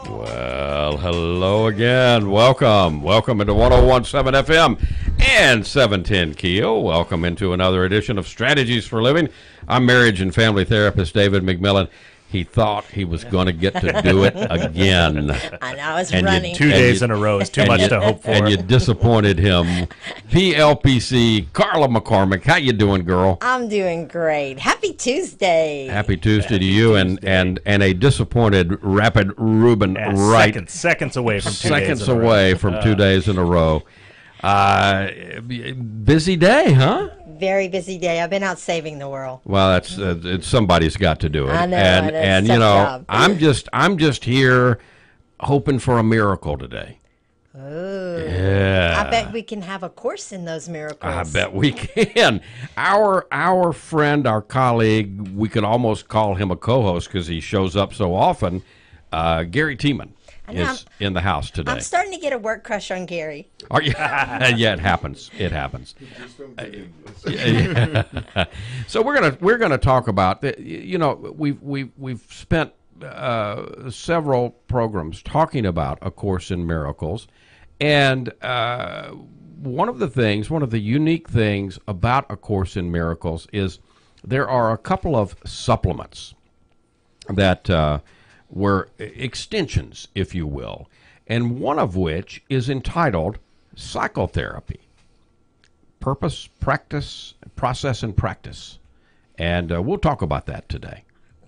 Well, hello again. Welcome into 1017 FM and 710 KEEL. Welcome into another edition of Strategies for Living. I'm marriage and family therapist David McMillan. He thought he was going to get to do it again. I know, I was running. 2 days in a row is too much to hope for. And you disappointed him. PLPC, Carla McCormick. How you doing, girl? I'm doing great. Happy Tuesday. Happy Tuesday to you, and a disappointed Rapid Ruben Wright. Seconds away from 2 days. Seconds away from 2 days in a row. Busy day, huh? Very busy day. I've been out saving the world. Well, that's it's somebody's got to do it. I know, and you know, I'm just here hoping for a miracle today. Ooh. Yeah. I bet we can have a course in those miracles. I bet we can. Our friend, our colleague, we could almost call him a co-host because he shows up so often. Gary Tiemann is in the house today. I'm starting to get a work crush on Gary. Are you? Yeah, it happens. It happens. So we're gonna talk about you know, we've spent several programs talking about A Course in Miracles, and one of the unique things about A Course in Miracles is there are a couple of supplements that were extensions, if you will, and one of which is entitled Psychotherapy, Purpose, Practice, Process, and Practice. And we'll talk about that today.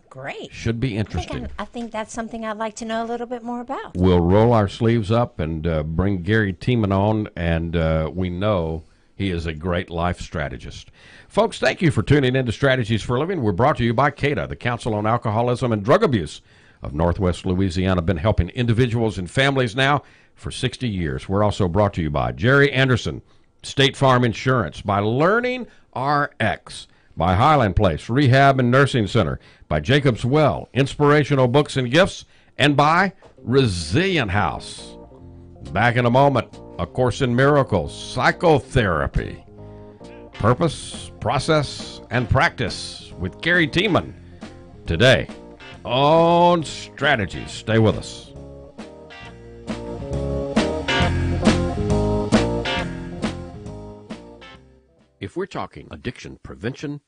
Great. Should be interesting. I think that's something I'd like to know a little bit more about. We'll roll our sleeves up and bring Gary Tiemann on, and we know he is a great life strategist. Folks, thank you for tuning in to Strategies for Living. We're brought to you by CADA, the Council on Alcoholism and Drug Abuse of Northwest Louisiana. Been helping individuals and families now for 60 years. We're also brought to you by Jerry Anderson, State Farm Insurance, by Learning RX, by Highland Place Rehab and Nursing Center, by Jacob's Well, Inspirational Books and Gifts, and by Resilient House. Back in a moment, A Course in Miracles, Psychotherapy, Purpose, Process, and Practice with Gary Tiemann today on Strategies. Stay with us. If we're talking addiction prevention,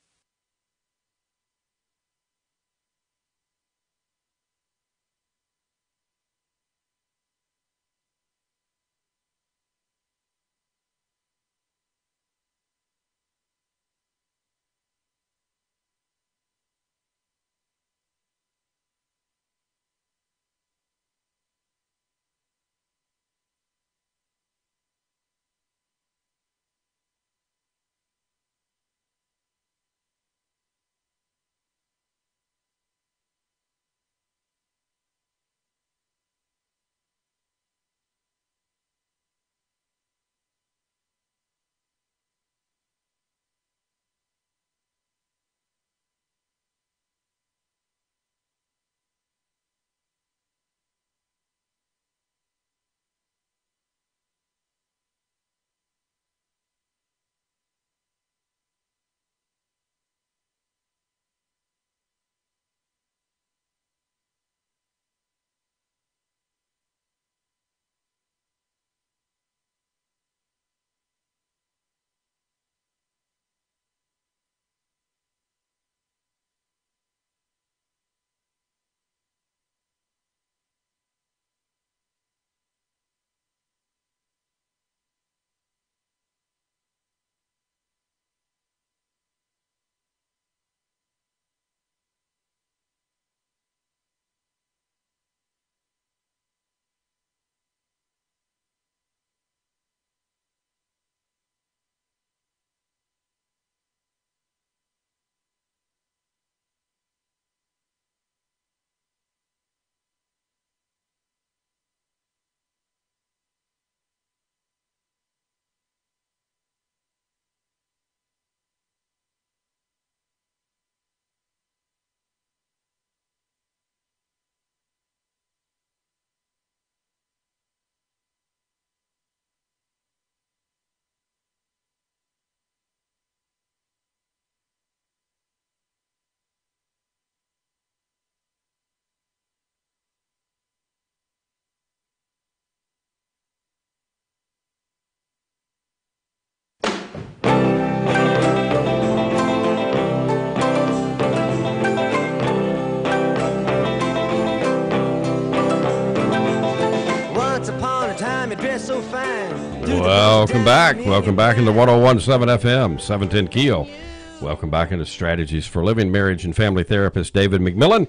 time, you dress so fine. Welcome back. Welcome back into 101.7 FM, 710 KEEL. Welcome back into Strategies for Living. Marriage and family therapist David McMillan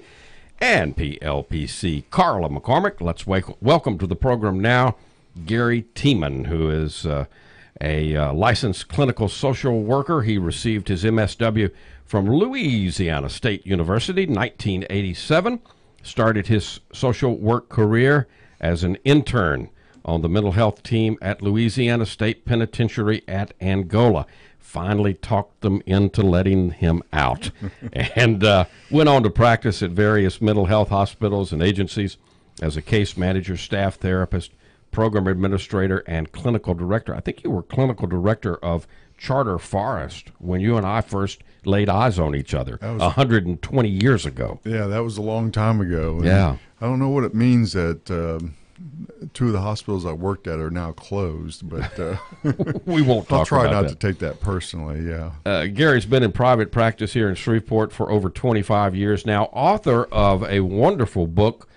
and PLPC Carla McCormick. Let's welcome to the program now Gary Tiemann, who is a licensed clinical social worker. He received his MSW from Louisiana State University in 1987. Started his social work career as an intern on the mental health team at Louisiana State Penitentiary at Angola. Finally talked them into letting him out. And went on to practice at various mental health hospitals and agencies as a case manager, staff therapist, program administrator, and clinical director. I think you were clinical director of Charter Forest when you and I first laid eyes on each other 120 years ago. Yeah, that was a long time ago. And Yeah. I don't know what it means that two of the hospitals I worked at are now closed, but We won't talk I'll try about not that. to take that personally, yeah. Gary's been in private practice here in Shreveport for over 25 years now, author of a wonderful book.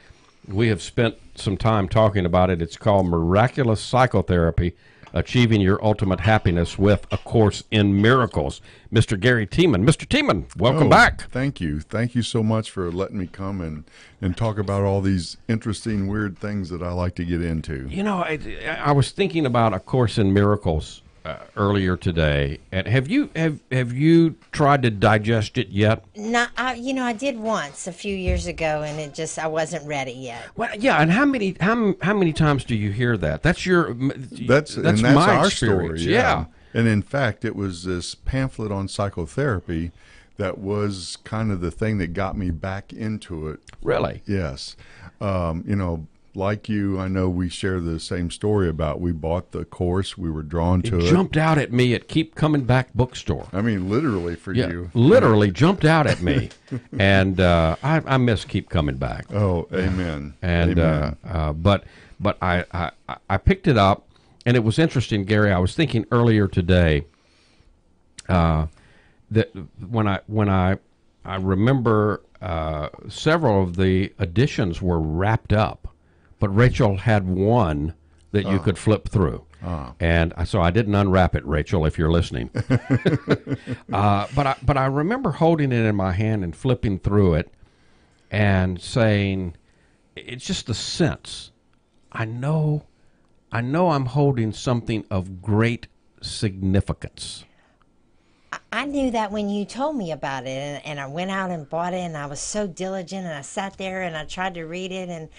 We have spent some time talking about it. It's called Miraculous Psychotherapy, Achieving Your Ultimate Happiness with A Course in Miracles. Mr. Gary Tiemann. Mr. Tiemann, welcome back. Thank you. Thank you so much for letting me come and talk about all these interesting, weird things that I like to get into. You know, I was thinking about A Course in Miracles earlier today. And have you tried to digest it yet? No, I did once a few years ago, and I wasn't ready yet. Well, yeah. And how many times do you hear that? That's That's my our experience. story. Yeah. And in fact, it was this pamphlet on psychotherapy that was kind of the thing that got me back into it. Really? Yes. Like you, I know we share the same story about we bought the course, we were drawn to it. Jumped out at me at Keep Coming Back bookstore. I mean, literally for you. Literally jumped out at me. And I miss Keep Coming Back. Oh, amen. And Amen. but I picked it up, and it was interesting, Gary. I was thinking earlier today that when I remember several of the editions were wrapped up, but Rachel had one that you could flip through. And so I didn't unwrap it, Rachel, if you're listening. But I remember holding it in my hand and flipping through it and saying, it's just the sense. I know I'm holding something of great significance. I knew that when you told me about it, and I went out and bought it, and I was so diligent, and I sat there and I tried to read it, and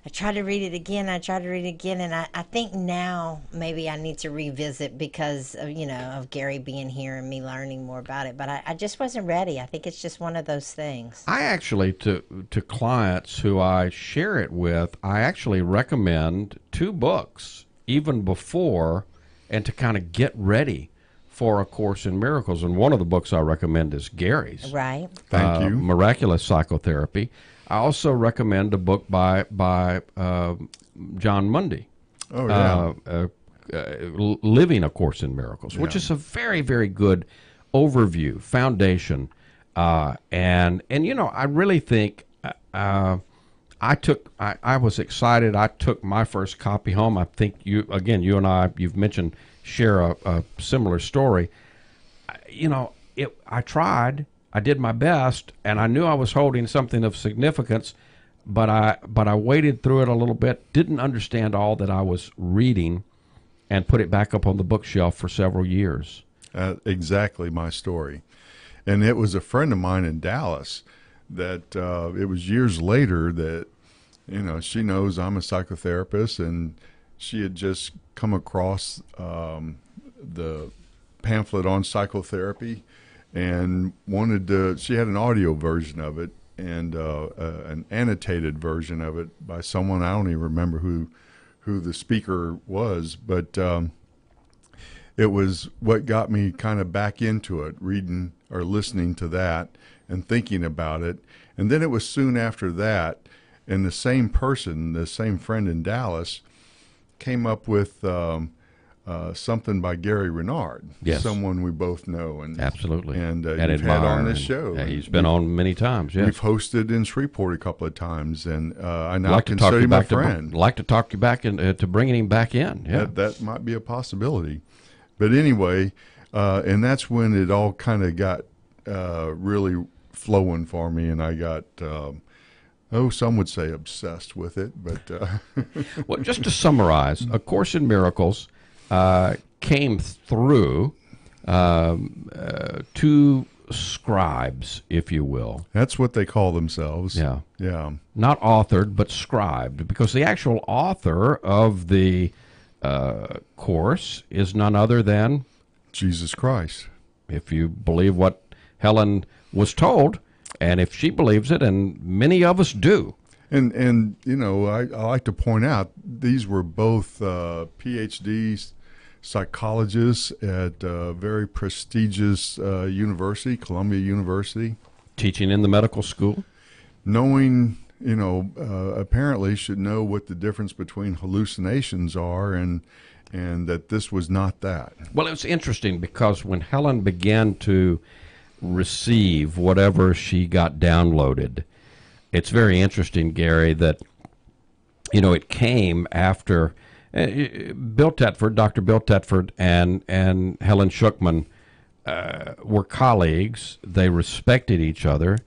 I tried to read it again, and I think now maybe I need to revisit because of Gary being here and me learning more about it, but I just wasn't ready. I think it's just one of those things. I actually, to clients who I share it with, I actually recommend two books even before, and to kind of get ready for A Course in Miracles. And one of the books I recommend is Gary's. Right. Thank you. Miraculous Psychotherapy. I also recommend a book by John Mundy. Oh, yeah. Living A Course in Miracles, which is a very, very good overview, foundation. And I really think I was excited. I took my first copy home. I think you and I, you've mentioned, share a similar story. I tried. I did my best, and I knew I was holding something of significance, but I waded through it a little bit, didn't understand all that I was reading, and put it back up on the bookshelf for several years. Exactly my story. And it was a friend of mine in Dallas that it was years later that, she knows I'm a psychotherapist, and she had just come across the pamphlet on psychotherapy and she had an audio version of it and an annotated version of it by someone. I don't even remember who the speaker was, but it was what got me kind of back into it, reading or listening to that and thinking about it. And then it was soon after that, and the same friend in Dallas, came up with something by Gary Renard, Yes. someone we both know and Absolutely. and you've admire. had on this And, show. he's been on many times. Yes. We've hosted in Shreveport a couple of times, and I now like to talk consider you him a back friend. like to talk you back to bringing him back in. Yeah. That might be a possibility. But anyway, and that's when it all kind of got really flowing for me, and I got, some would say obsessed with it. But Well, just to summarize, A Course in Miracles came through two scribes, if you will. that's what they call themselves. Yeah. Yeah. Not authored, but scribed, because the actual author of the course is none other than, Jesus Christ. if you believe what Helen was told, and if she believes it, and many of us do. And you know, I like to point out these were both PhD psychologists at a very prestigious university, Columbia University. Teaching in the medical school. Knowing, apparently should know what the difference between hallucinations are, and that this was not that. Well, it was interesting because when Helen began to receive whatever she got downloaded, it's very interesting, Gary, that, it came after Bill Tetford, Dr. Bill Tetford, and Helen Schuckman were colleagues. They respected each other,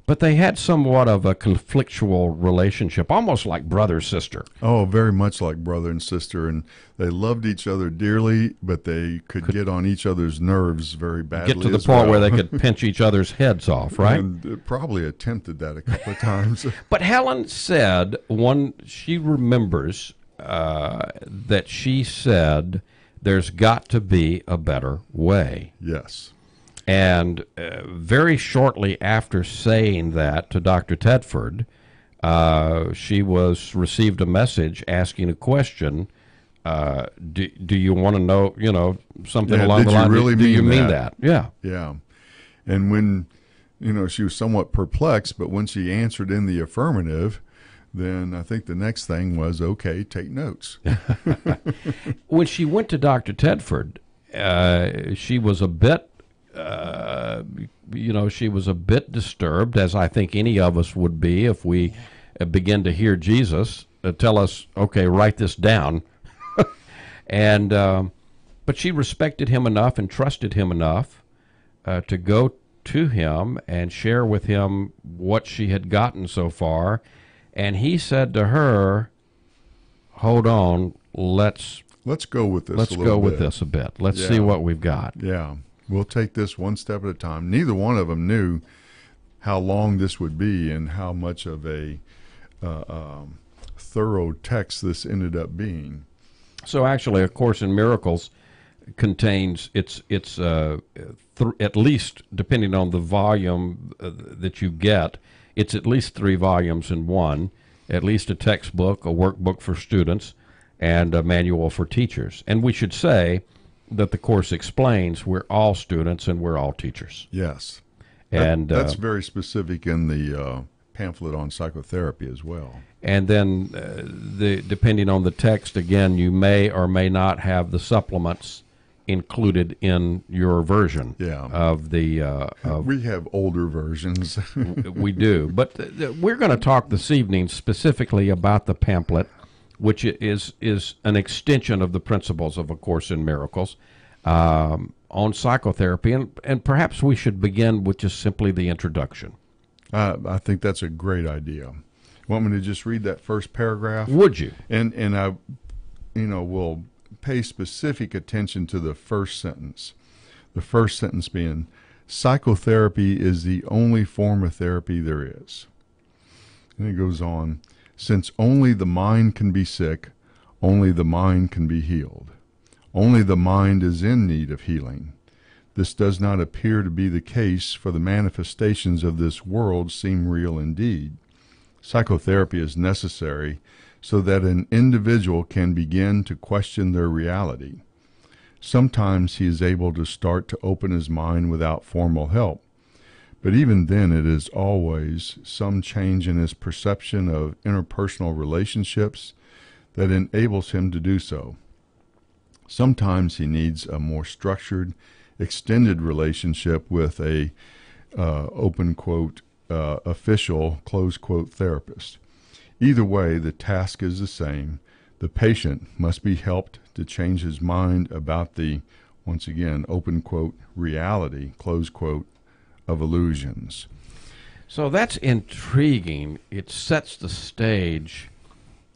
but they had somewhat of a conflictual relationship, almost like brother-sister. Oh, very much like brother and sister, and they loved each other dearly, but they could get on each other's nerves very badly. Get to the as point well. where they could pinch each other's heads off, right? And probably attempted that a couple of times. But Helen said, she remembers that she said, there's got to be a better way. Yes. And very shortly after saying that to Dr. Tedford, she received a message asking a question. Do you want to know, something along the line? Do you mean that? Yeah. Yeah. And when, she was somewhat perplexed, but when she answered in the affirmative, then I think the next thing was, okay, take notes. When she went to Dr. Tedford, she was a bit, she was a bit disturbed, as I think any of us would be if we begin to hear Jesus tell us, okay, write this down. And but she respected him enough and trusted him enough to go to him and share with him what she had gotten so far. And he said to her, hold on, let's go with this Let's go with this a bit. Let's see what we've got. Yeah. We'll take this one step at a time. Neither one of them knew how long this would be and how much of a thorough text this ended up being. So actually, A Course in Miracles contains, it's at least, depending on the volume that you get, it's at least 3 volumes in one, at least a textbook, a workbook for students, and a manual for teachers. And we should say that the Course explains we're all students and we're all teachers. Yes. And that's very specific in the pamphlet on psychotherapy as well. And then depending on the text, again, you may or may not have the supplements included in your version of the... we have older versions. We do. But we're going to talk this evening specifically about the pamphlet, which is an extension of the principles of A Course in Miracles on psychotherapy. And perhaps we should begin with just simply the introduction. I think that's a great idea. Want me to just read that first paragraph? Would you? And I, will pay specific attention to the first sentence. The first sentence being, psychotherapy is the only form of therapy there is. And it goes on, since only the mind can be sick, only the mind can be healed. Only the mind is in need of healing. This does not appear to be the case, for the manifestations of this world seem real indeed. Psychotherapy is necessary so that an individual can begin to question their reality. Sometimes he is able to start to open his mind without formal help, but even then it is always some change in his perception of interpersonal relationships that enables him to do so. Sometimes he needs a more structured, extended relationship with a open quote official close quote therapist. Either way, the task is the same. The patient must be helped to change his mind about the, once again, open quote, reality, close quote, of illusions. So that's intriguing. It sets the stage,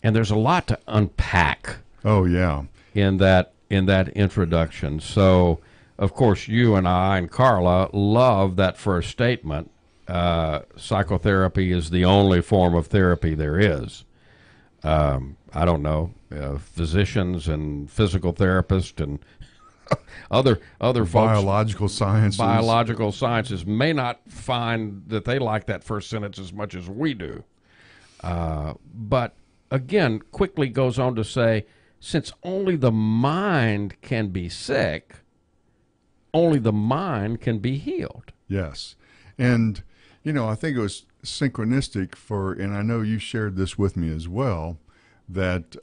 and there's a lot to unpack Oh, yeah. in that introduction. So, of course, you and I and Carla love that first statement. Psychotherapy is the only form of therapy there is. I don't know, physicians and physical therapists and other folks, biological sciences may not find that they like that first sentence as much as we do. But again, quickly goes on to say, since only the mind can be sick, only the mind can be healed. Yes. And, I think it was synchronistic and I know you shared this with me as well, that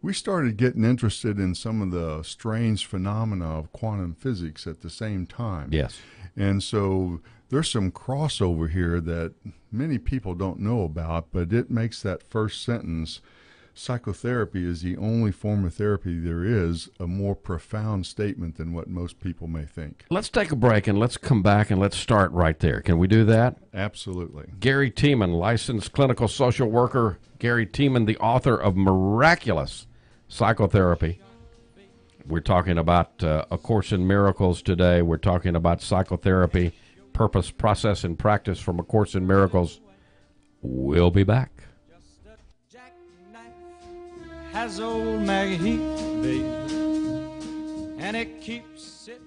we started getting interested in some of the strange phenomena of quantum physics at the same time. Yes. And so there's some crossover here that many people don't know about, but it makes that first sentence, psychotherapy is the only form of therapy there is, a more profound statement than what most people may think. Let's take a break and let's come back and let's start right there. Can we do that? Absolutely. Gary Tiemann, licensed clinical social worker. Gary Tiemann, the author of Miraculous Psychotherapy. We're talking about A Course in Miracles today. We're talking about psychotherapy, purpose, process, and practice from A Course in Miracles. We'll be back. Has old Maggie Heath, baby, and it keeps it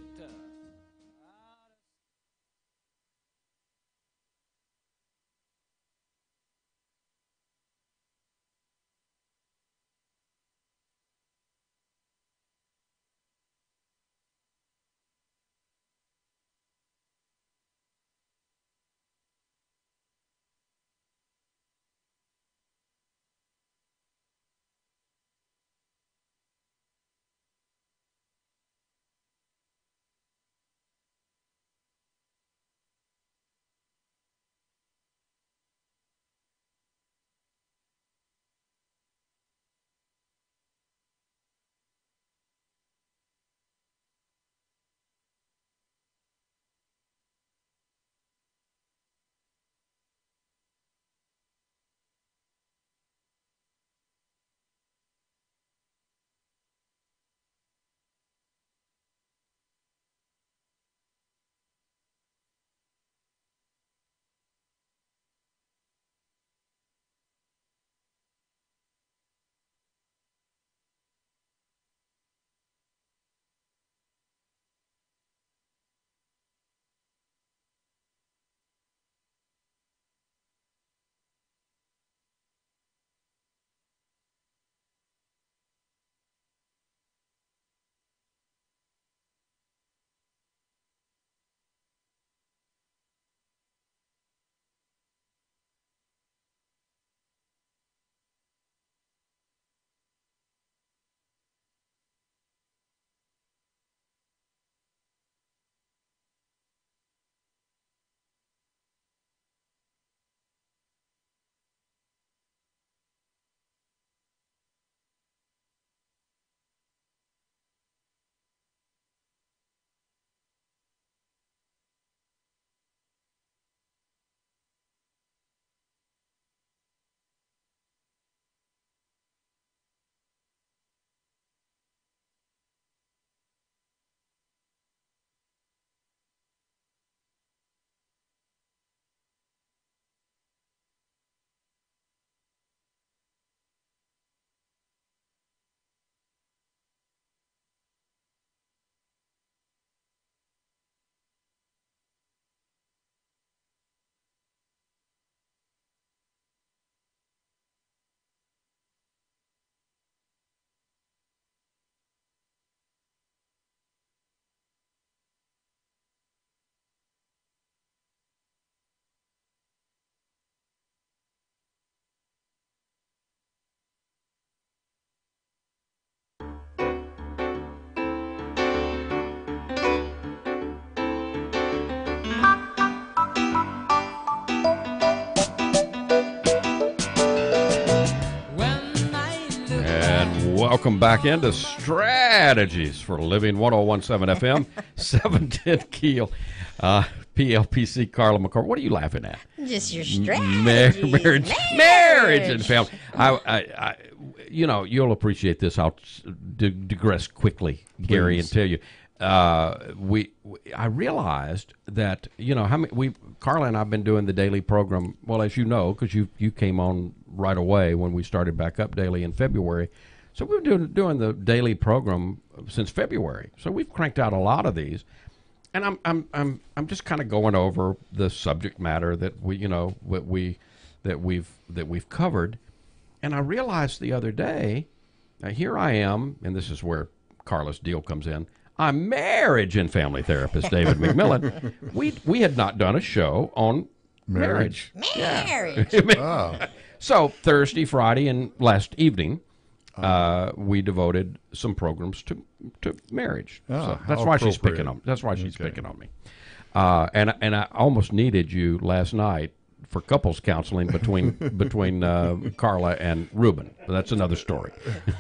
And welcome back into Strategies for Living, 101.7 FM, 710 KEEL. PLPC, Carla McCord. What are you laughing at? Just your strategy. Marriage and family. I you'll appreciate this. I'll digress quickly, Gary, and tell you. I realized that Carla and I've been doing the daily program. Well, as you know, because you came on right away when we started back up daily in February. So we've been doing the daily program since February. So we've cranked out a lot of these. And I'm just kind of going over the subject matter that we've covered, and I realized the other day, here I am, and this is where Carla's deal comes in. I'm marriage and family therapist David McMillan. We had not done a show on marriage. Marriage. Oh. So Thursday, Friday, and last evening, we devoted some programs to marriage. So that's why she's picking on. That's why she's picking on me. And I almost needed you last night for couples counseling between Carla and Ruben. But that's another story.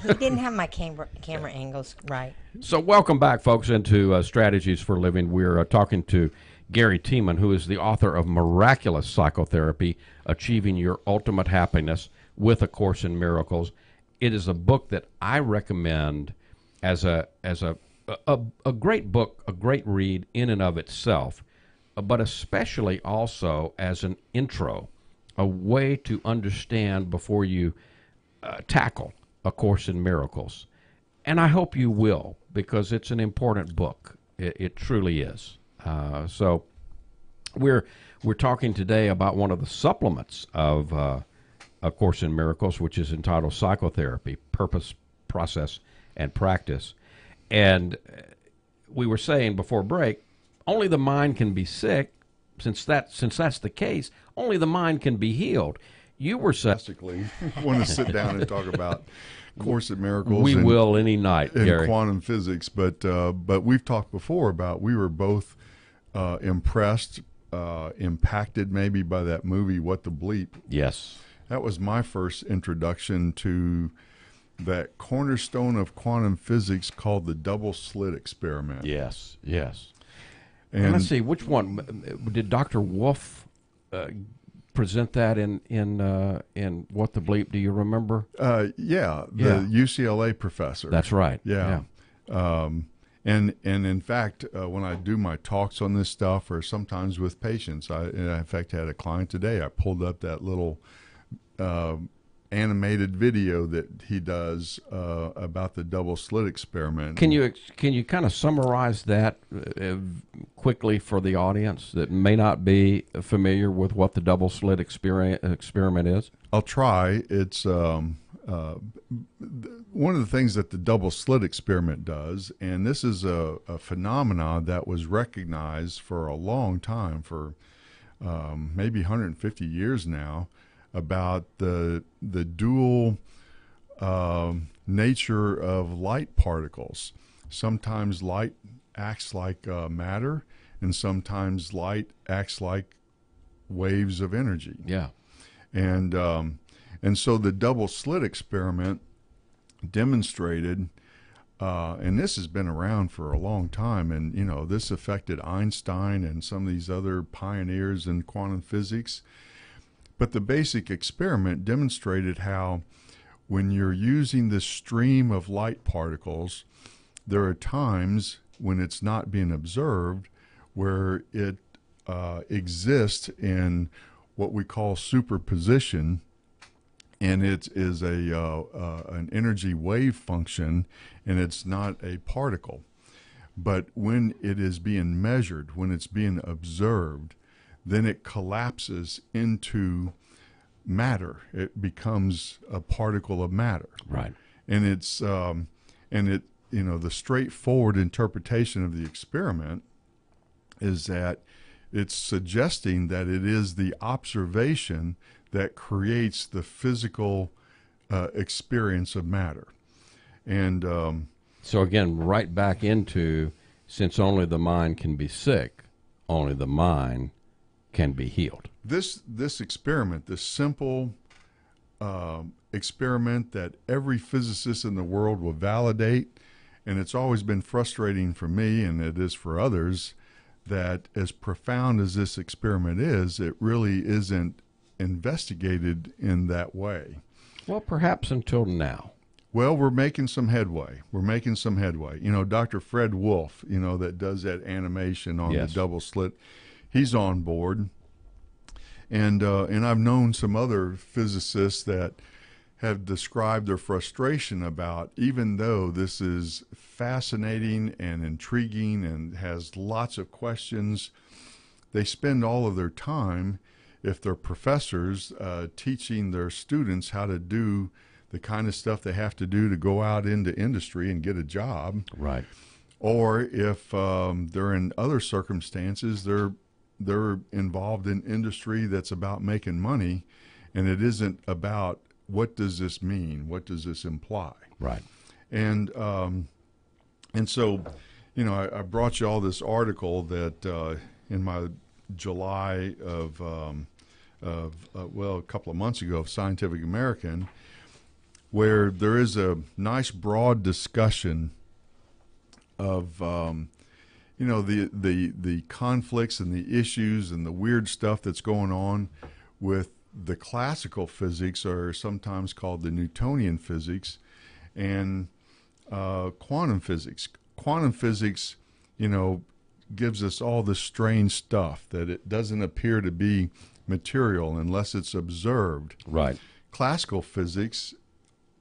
I didn't have my camera angles right. So welcome back, folks, into Strategies for Living. We're talking to Gary Tiemann, who is the author of Miraculous Psychotherapy: Achieving Your Ultimate Happiness with A Course in Miracles. It is a book that I recommend as a great book, a great read in and of itself, but especially also as an intro, a way to understand before you tackle A Course in Miracles. And I hope you will, because it's an important book. It truly is. So we're talking today about one of the supplements of A Course in Miracles, which is entitled Psychotherapy: Purpose, Process, and Practice. And we were saying before break, only the mind can be sick. Since that's the case, only the mind can be healed. You were saying, I want to sit down and talk about Course in Miracles. We will any night, in Gary. Quantum physics, but we've talked before about we were both impressed, impacted maybe by that movie What the Bleep. Yes. That was my first introduction to that cornerstone of quantum physics called the double slit experiment. Yes, yes. And let's see, which one did Dr. Wolf present that in What the Bleep? Do you remember? Yeah, the UCLA professor. That's right. Yeah. And in fact, when I do my talks on this stuff, or sometimes with patients, I in fact had a client today. I pulled up that little animated video that he does about the double slit experiment. Can you kind of summarize that quickly for the audience that may not be familiar with what the double slit experiment is? I'll try. It's one of the things that the double slit experiment does, and this is a phenomenon that was recognized for a long time, for maybe 150 years now, about the dual nature of light particles. Sometimes light acts like matter, and sometimes light acts like waves of energy. Yeah. And so the double slit experiment demonstrated, and this has been around for a long time, and this affected Einstein and some of these other pioneers in quantum physics. But the basic experiment demonstrated how when you're using this stream of light particles, there are times when it's not being observed where it exists in what we call superposition, and it is an energy wave function, and it's not a particle. But when it is being measured, when it's being observed, then it collapses into matter. It becomes a particle of matter. Right. And it's the straightforward interpretation of the experiment is that it's suggesting that it is the observation that creates the physical experience of matter. And so again, right back into, since only the mind can be sick, only the mind can be healed. This experiment, this simple experiment that every physicist in the world will validate, and it's always been frustrating for me, and it is for others, that as profound as this experiment is, it really isn't investigated in that way. Well, perhaps until now. Well, we're making some headway. You know, Dr. Fred Wolf, you know, that does that animation on Yes. the double slit, he's on board. And I've known some other physicists that have described their frustration about, even though this is fascinating and intriguing and has lots of questions, they spend all of their time, if they're professors, teaching their students how to do the kind of stuff they have to do to go out into industry and get a job. Right. Or if they're in other circumstances, they're involved in industry that's about making money, and it isn't about what does this mean, what does this imply. Right. And so, you know, I brought you all this article that in my July of a couple of months ago of Scientific American, where there is a nice broad discussion of you know, the conflicts and the issues and the weird stuff that's going on with the classical physics, or sometimes called the Newtonian physics, and quantum physics. Quantum physics, you know, gives us all this strange stuff that it doesn't appear to be material unless it's observed. Right. Classical physics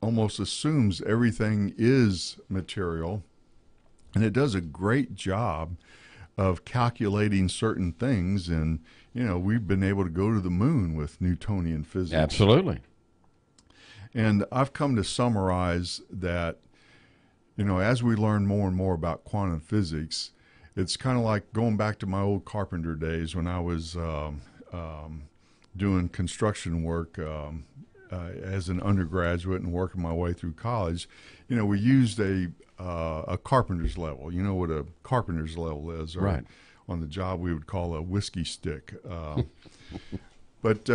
almost assumes everything is material, and it does a great job of calculating certain things. And, you know, we've been able to go to the moon with Newtonian physics. Absolutely. And I've come to summarize that, you know, as we learn more and more about quantum physics, it's kind of like going back to my old carpenter days when I was doing construction work as an undergraduate and working my way through college. You know, we used a carpenter's level. You know what a carpenter's level is, or right. On the job we would call a whiskey stick. But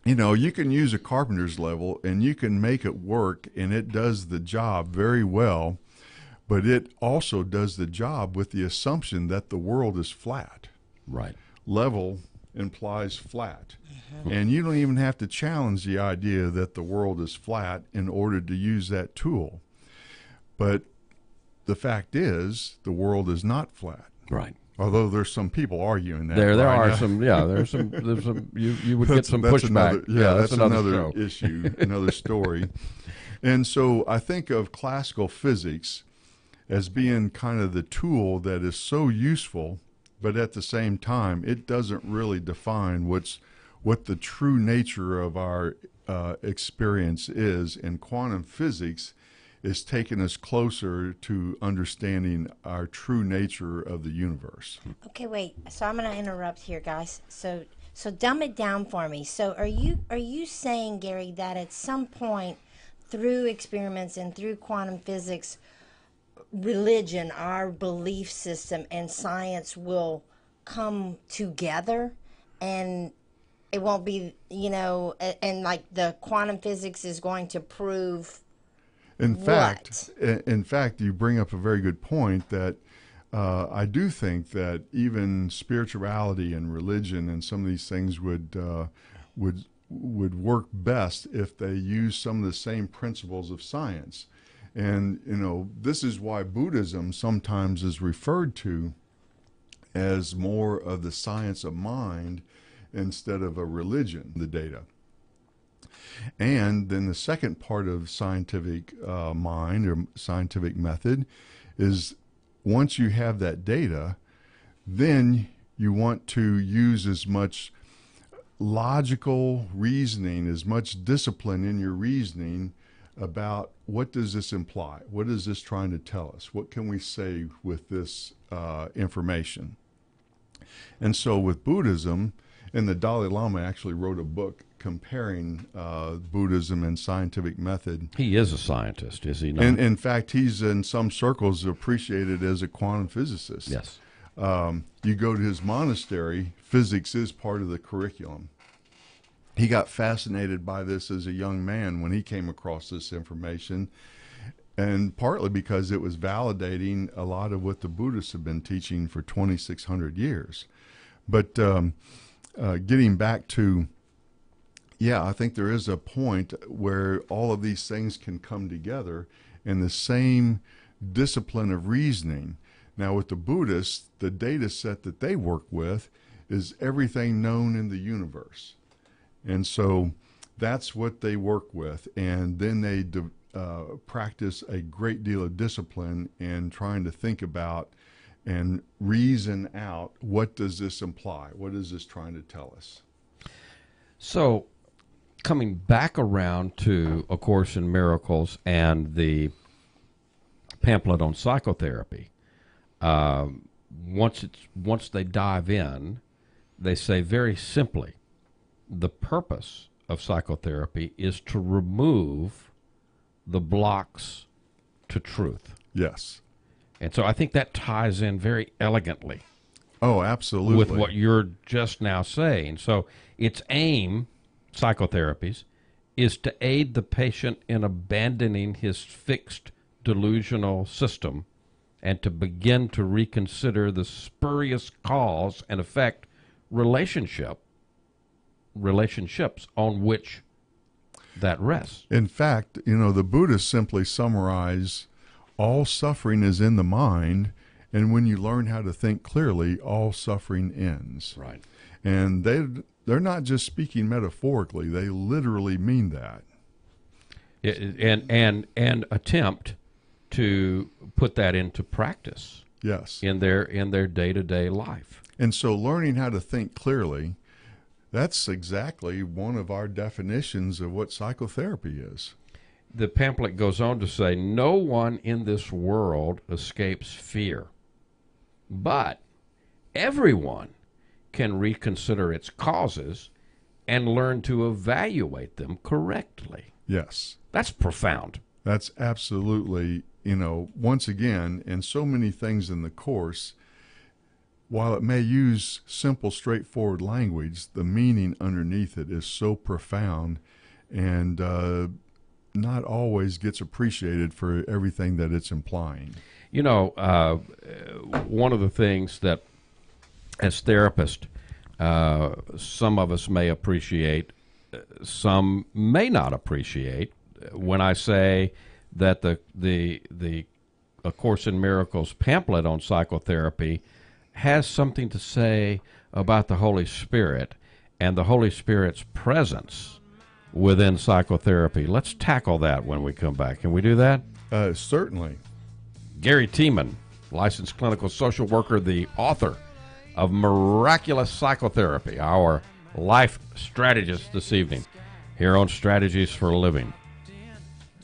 you know, you can use a carpenter's level and you can make it work, and it does the job very well. But it also does the job with the assumption that the world is flat. Right. Level implies flat. And you don't even have to challenge the idea that the world is flat in order to use that tool. But the fact is, the world is not flat. Right. Although there's some people arguing that. There right are now. some. Yeah, there's some. You would get some That's pushback. another, that's another show. issue, another story. And so I think of classical physics as being kind of the tool that is so useful, but at the same time, it doesn't really define what the true nature of our experience is. And quantum physics is taking us closer to understanding our true nature of the universe. Okay, wait. So I'm going to interrupt here, guys. So dumb it down for me. So are you saying, Gary, that at some point through experiments and through quantum physics, religion, our belief system, and science will come together, and it won't be, you know, and like the quantum physics is going to prove In fact, you bring up a very good point that I do think that even spirituality and religion and some of these things would work best if they use some of the same principles of science. And, you know, this is why Buddhism sometimes is referred to as more of the science of mind instead of a religion, the data. And then the second part of scientific mind or scientific method is, once you have that data, then you want to use as much logical reasoning, as much discipline in your reasoning about what does this imply? What is this trying to tell us? What can we say with this information? And so with Buddhism, and the Dalai Lama actually wrote a book comparing Buddhism and scientific method. He is a scientist, is he not? And in fact, he's in some circles appreciated as a quantum physicist. Yes. You go to his monastery, physics is part of the curriculum. he got fascinated by this as a young man when he came across this information, and partly because it was validating a lot of what the Buddhists have been teaching for 2,600 years. But getting back to, yeah, I think there is a point where all of these things can come together in the same discipline of reasoning. Now, with the Buddhists, the data set that they work with is everything known in the universe. And so that's what they work with. And then they practice a great deal of discipline in trying to think about and reason out, what does this imply? What is this trying to tell us? So, coming back around to A Course in Miracles and the pamphlet on psychotherapy, once they dive in, they say very simply, the purpose of psychotherapy is to remove the blocks to truth. Yes. And so I think that ties in very elegantly Oh, absolutely. with what you're just now saying. So its aim, psychotherapies, is to aid the patient in abandoning his fixed delusional system and to begin to reconsider the spurious cause and effect relationships on which that rests. In fact, the Buddhists simply summarize all suffering is in the mind, and when you learn how to think clearly, all suffering ends. Right. And they're not just speaking metaphorically, they literally mean that. And attempt to put that into practice. Yes. In their day-to-day life. And so learning how to think clearly, that's exactly one of our definitions of what psychotherapy is. The pamphlet goes on to say, no one in this world escapes fear, but everyone can reconsider its causes and learn to evaluate them correctly. Yes. That's profound. That's absolutely, once again, and so many things in the Course, while it may use simple, straightforward language, the meaning underneath it is so profound and not always gets appreciated for everything that it's implying. One of the things that, as therapists, some of us may appreciate, some may not appreciate, when I say that the A Course in Miracles pamphlet on psychotherapy has something to say about the Holy Spirit and the Holy Spirit's presence within psychotherapy. Let's tackle that when we come back. Can we do that? Certainly. Gary Tiemann, licensed clinical social worker, the author of Miraculous Psychotherapy, our life strategist this evening, here on Strategies for a Living.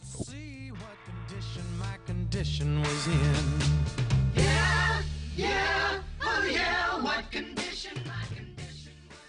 See what condition my condition was in. Yeah, yeah, oh yeah, what condition my condition was in.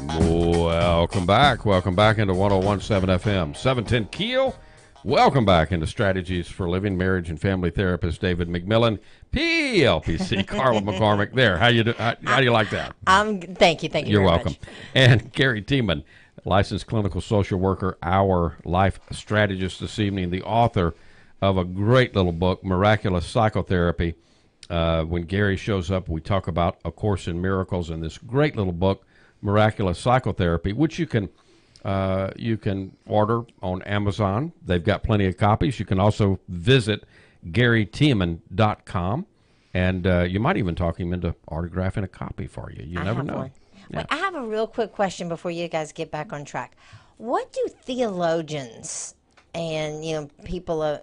Welcome back. Welcome back into 101.7 FM. 710 Keel. Welcome back into Strategies for Living. Marriage and family therapist David McMillan, PLPC, Carla McCormick. There. How you do you like that? Thank you. You're very welcome. much. And Gary Tiemann, licensed clinical social worker, our life strategist this evening, the author of a great little book, Miraculous Psychotherapy. When Gary shows up, we talk about A Course in Miracles and this great little book, Miraculous Psychotherapy, which you can order on Amazon. They've got plenty of copies. You can also visit GaryTiemann.com, and you might even talk him into autographing a copy for you. You never know. One. Yeah. Wait, I have a real quick question before you guys get back on track. What do theologians and people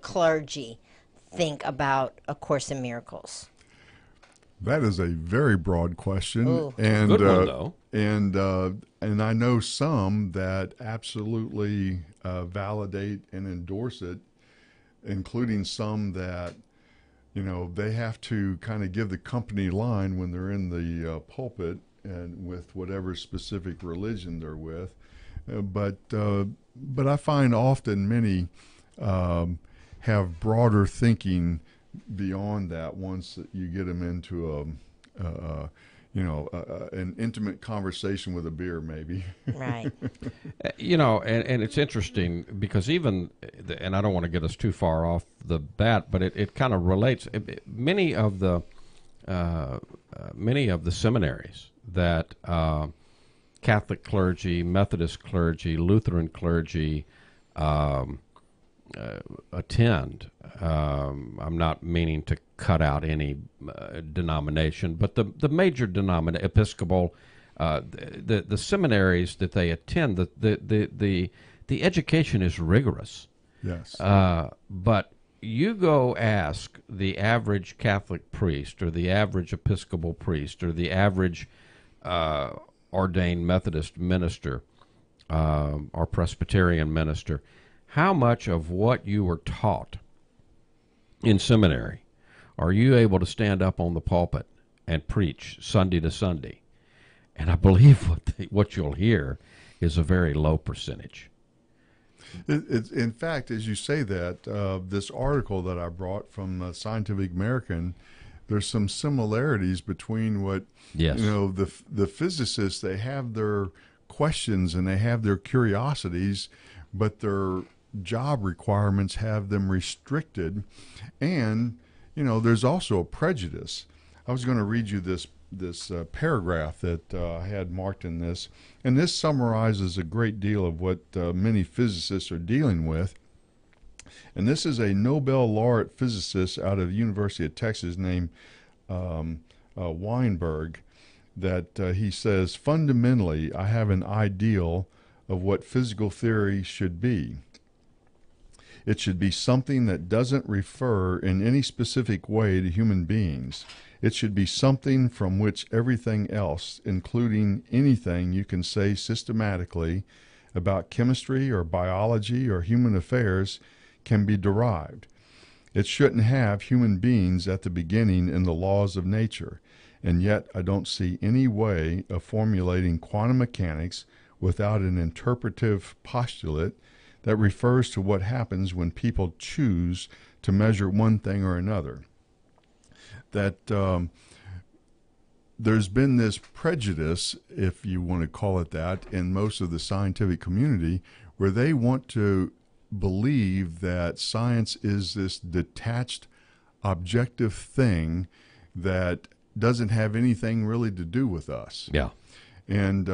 clergy think about A Course in Miracles? That is a very broad question. Ooh. And Good one, though. And I know some that absolutely validate and endorse it, including some that they have to kind of give the company line when they're in the pulpit and with whatever specific religion they're with. But I find often many have broader thinking beyond that once you get them into an intimate conversation with a beer, maybe. Right. And it's interesting because and I don't want to get us too far off the bat, but it kind of relates. Many of the seminaries that Catholic clergy, Methodist clergy, Lutheran clergy attend. I'm not meaning to cut out any denomination, but the major denomination, Episcopal, the seminaries that they attend, the education is rigorous. Yes. But you go ask the average Catholic priest or the average Episcopal priest or the average ordained Methodist minister or Presbyterian minister, how much of what you were taught in seminary are you able to stand up on the pulpit and preach Sunday to Sunday? And I believe what you'll hear is a very low percentage. In fact, as you say that, this article that I brought from Scientific American, there's some similarities between what the physicists, they have their questions and they have their curiosities, but their job requirements have them restricted, and there's also a prejudice. I was going to read you this paragraph that I had marked in this, and this summarizes a great deal of what many physicists are dealing with. And this is a Nobel laureate physicist out of the University of Texas named Weinberg, that he says, fundamentally, I have an ideal of what physical theory should be. It should be something that doesn't refer in any specific way to human beings. It should be something from which everything else, including anything you can say systematically about chemistry or biology or human affairs, can be derived. It shouldn't have human beings at the beginning in the laws of nature, and yet I don't see any way of formulating quantum mechanics without an interpretive postulate that refers to what happens when people choose to measure one thing or another. That there's been this prejudice, if you want to call it that, in most of the scientific community, where they want to believe that science is this detached, objective thing that doesn't have anything really to do with us. Yeah. And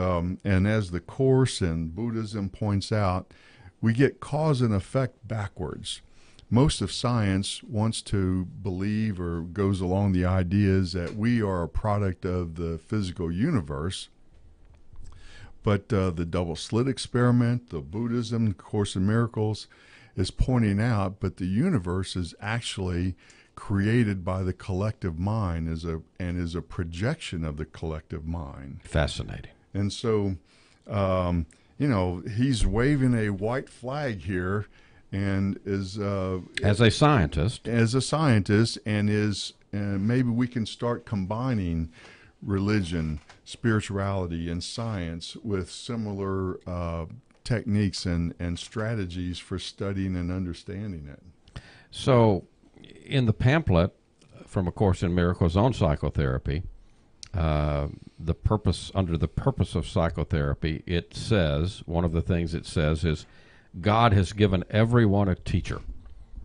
as the Course and Buddhism points out, we get cause and effect backwards. Most of science wants to believe or goes along the ideas that we are a product of the physical universe. But the double slit experiment, the Buddhism, Course in Miracles is pointing out, but the universe is actually created by the collective mind and is a projection of the collective mind. Fascinating. And so, he's waving a white flag here, and is as a scientist, and maybe we can start combining religion, spirituality, and science with similar techniques and strategies for studying and understanding it. So, in the pamphlet from A Course in Miracles on psychotherapy, the purpose under the purpose of psychotherapy, it says, one of the things it says is, God has given everyone a teacher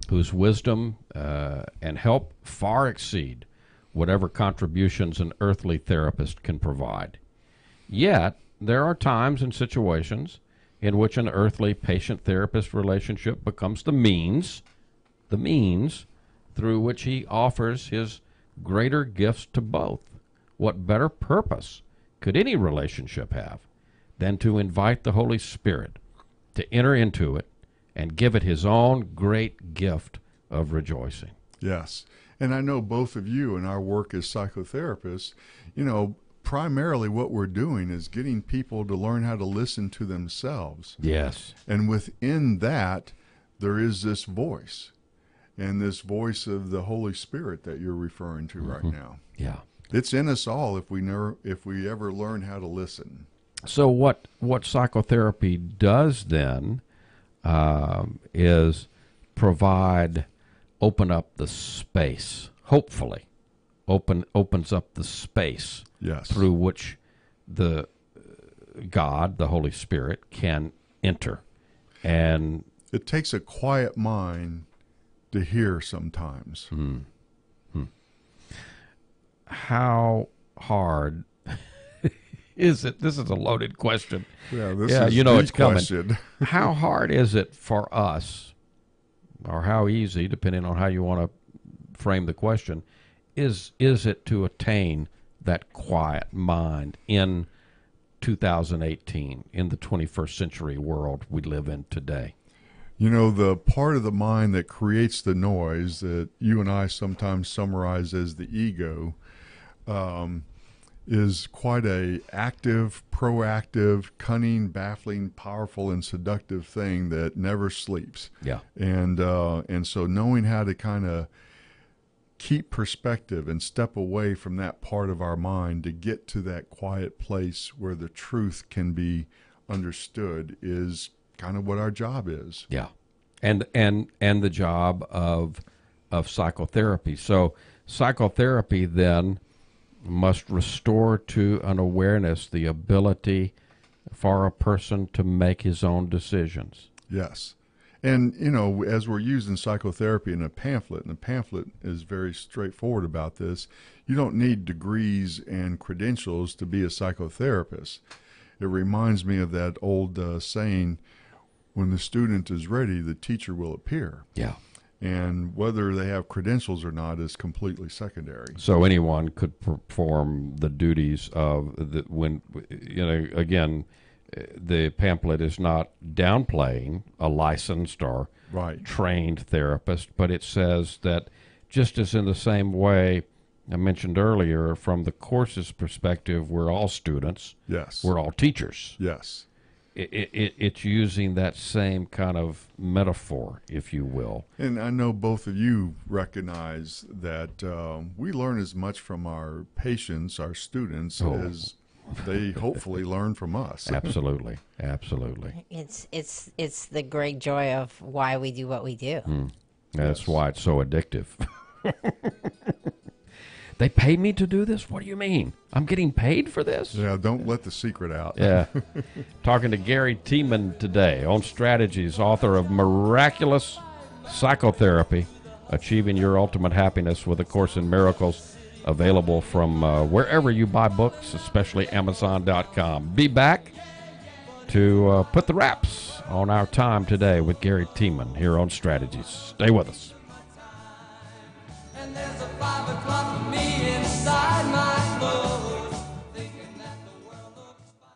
whose wisdom and help far exceed whatever contributions an earthly therapist can provide. Yet, there are times and situations in which an earthly patient-therapist relationship becomes the means through which he offers his greater gifts to both. What better purpose could any relationship have than to invite the Holy Spirit to enter into it and give it his own great gift of rejoicing? Yes. And I know both of you in our work as psychotherapists, primarily what we're doing is getting people to learn how to listen to themselves. Yes. And within that, there is this voice, and this voice of the Holy Spirit that you're referring to right now. Yeah. It's in us all if we ever learn how to listen. So what psychotherapy does then is open up the space, hopefully, opens up the space Yes. through which the God, the Holy Spirit, can enter. And It takes a quiet mind to hear sometimes. how hard is it? This is a loaded question. Yeah, this Yeah, is you know the it's coming. question. How hard is it for us, or how easy, depending on how you want to frame the question, is it to attain that quiet mind in 2018, in the 21st century world we live in today? The part of the mind that creates the noise that you and I sometimes summarize as the ego is quite a active, proactive, cunning, baffling, powerful, and seductive thing that never sleeps. Yeah. And so knowing how to kind of keep perspective and step away from that part of our mind to get to that quiet place where the truth can be understood is kind of what our job is. Yeah, and the job of psychotherapy. So psychotherapy then must restore to an awareness the ability for a person to make his own decisions. Yes. And, as we're using psychotherapy in a pamphlet, and the pamphlet is very straightforward about this, you don't need degrees and credentials to be a psychotherapist. It reminds me of that old saying, when the student is ready, the teacher will appear. Yeah. And whether they have credentials or not is completely secondary. So anyone could perform the duties of again, the pamphlet is not downplaying a licensed or Right. trained therapist, but it says that just as in the same way I mentioned earlier, from the course's perspective, we're all students. Yes. We're all teachers. Yes. It's using that same kind of metaphor, if you will. And I know both of you recognize that we learn as much from our patients, our students, as they hopefully learn from us. Absolutely, absolutely. It's the great joy of why we do what we do. That's why it's so addictive. They pay me to do this? What do you mean? I'm getting paid for this? Yeah, don't let the secret out. Yeah. Talking to Gary Tiemann today on Strategies, author of Miraculous Psychotherapy, Achieving Your Ultimate Happiness with A Course in Miracles, available from wherever you buy books, especially Amazon.com. Be back to put the wraps on our time today with Gary Tiemann here on Strategies. Stay with us. And there's a 5 o'clock for me inside my clothes, thinking that the world looks fine.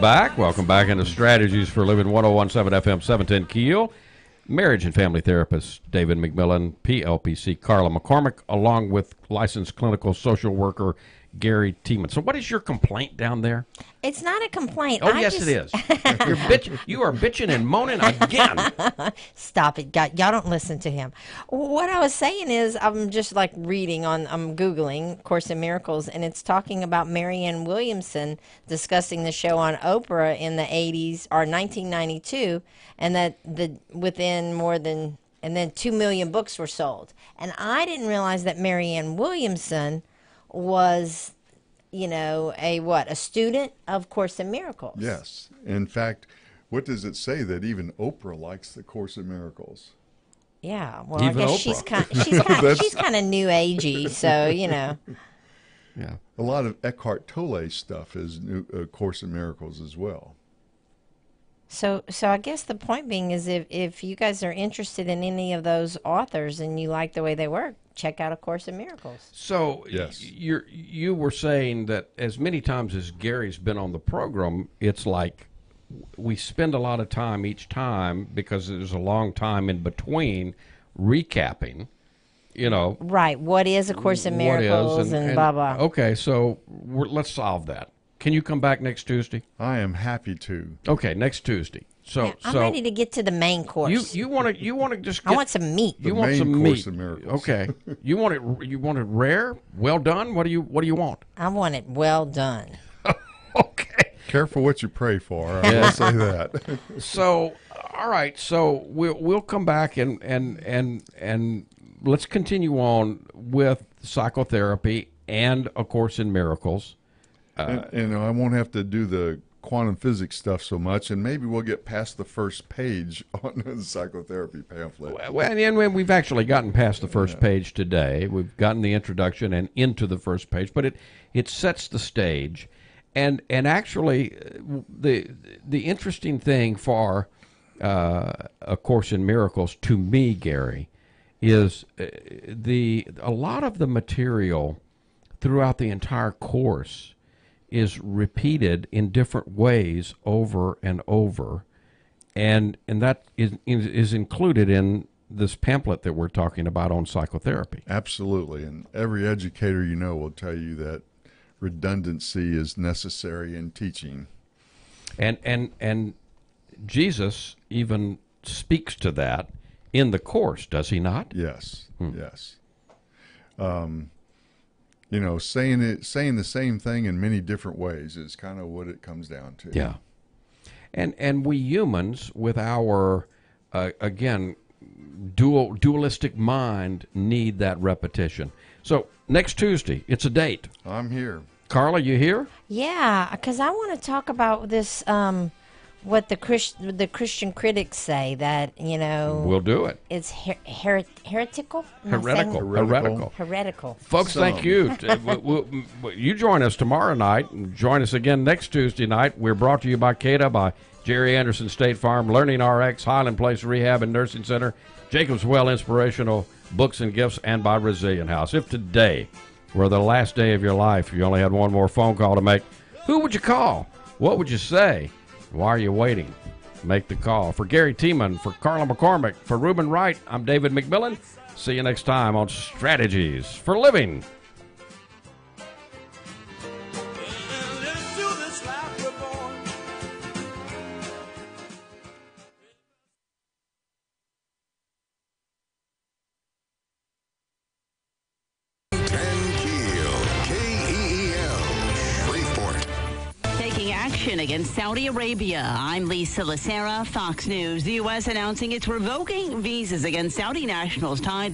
back. Welcome back into Strategies for Living 1017 FM 710 KEEL. Marriage and family therapist David McMillan, PLPC Carla McCormick, along with licensed clinical social worker Gary Tiemann. So what is your complaint down there? It's not a complaint. Oh, yes, it is. You are bitching and moaning again. Stop it. Y'all don't listen to him. What I was saying is I'm just like reading I'm Googling Course in Miracles, and it's talking about Marianne Williamson discussing the show on Oprah in the 80s or 1992, and that within more than, and then 2 million books were sold. And I didn't realize that Marianne Williamson was, a student of Course in Miracles. Yes. In fact, what does it say that even Oprah likes the Course in Miracles? Yeah. Well, Even I guess Oprah. she's kind of new agey, so Yeah. A lot of Eckhart Tolle's stuff is Course in Miracles as well. So I guess the point being is if you guys are interested in any of those authors and you like the way they work, check out A Course in Miracles. So yes. You were saying that as many times as Gary's been on the program, it's like we spend a lot of time each time because there's a long time in between recapping, Right. What is A Course in Miracles and blah, blah. Okay, so let's solve that. Can you come back next Tuesday? I am happy to. Okay, next Tuesday. So Yeah, I'm ready to get to the main course. You want to just I want some meat. You The want main some Course meat. in Miracles. Okay. You want it rare? Well done? What do you want? I want it well done. Okay. Careful what you pray for. I will say that. So, all right. So we'll come back and let's continue on with psychotherapy and A Course in Miracles. And I won't have to do the quantum physics stuff so much, and maybe we'll get past the first page on the psychotherapy pamphlet. Well, and we've actually gotten past the first page today. We've gotten the introduction and into the first page, but it sets the stage. And actually, the interesting thing for A Course in Miracles to me, Gary, is a lot of the material throughout the entire course is repeated in different ways over and over, and that is included in this pamphlet that we're talking about on psychotherapy. Absolutely, and every educator will tell you that redundancy is necessary in teaching. And Jesus even speaks to that in the course, does he not? Yes, yes. Saying the same thing in many different ways is kind of what it comes down to. Yeah. And we humans, with our again dualistic mind, need that repetition. So next Tuesday, it's a date. I'm here. Carla, you here? Yeah, because I want to talk about this. What the Christian critics say that We'll do it. it's heretical. Am I saying- Heretical. Heretical. Folks, thank you. You join us tomorrow night, and join us again next Tuesday night. We're brought to you by CADA, by Jerry Anderson State Farm, Learning RX, Highland Place Rehab and Nursing Center, Jacob's Well Inspirational Books and Gifts, and by Resilient House. If today were the last day of your life, you only had one more phone call to make, who would you call? What would you say? Why are you waiting? Make the call. For Gary Tiemann, for Carla McCormick, for Reuben Wright, I'm David McMillan. See you next time on Strategies for Living. Against Saudi Arabia. I'm Lisa Lacera, Fox News. The U.S. announcing it's revoking visas against Saudi nationals tied